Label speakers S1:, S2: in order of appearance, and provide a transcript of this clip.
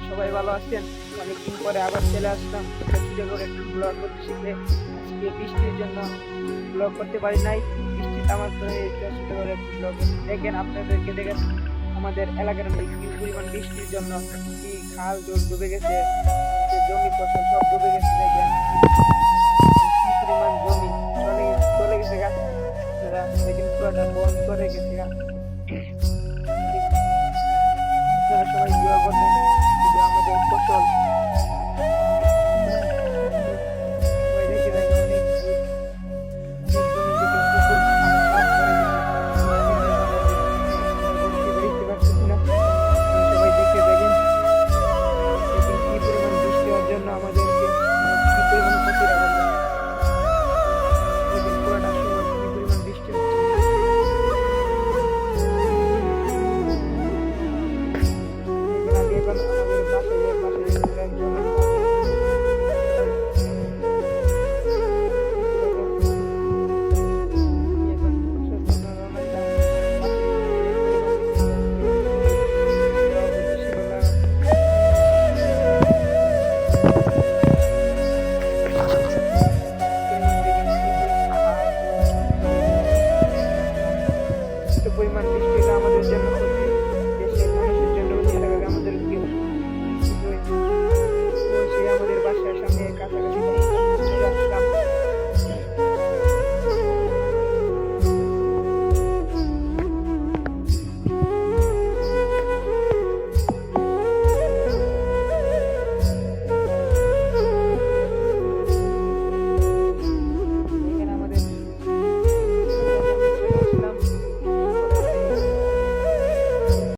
S1: সবাই ভালো আছেন। অনেকদিন পরে আবার চলে আসলাম ছোট করে একটু ব্লগ করতে শিখে। আজকে বৃষ্টির জন্য ব্লগ করতে পারি নাই, বৃষ্টি থামার পরে ছোট করে একটু ব্লগ দেখেন। আপনাদেরকে দেখেন আমাদের এলাকার কি পরিমাণ বৃষ্টির জন্য কি খাল জল ডুবে গেছে, জমি ফসল সব ডুবে গেছে দেখেন।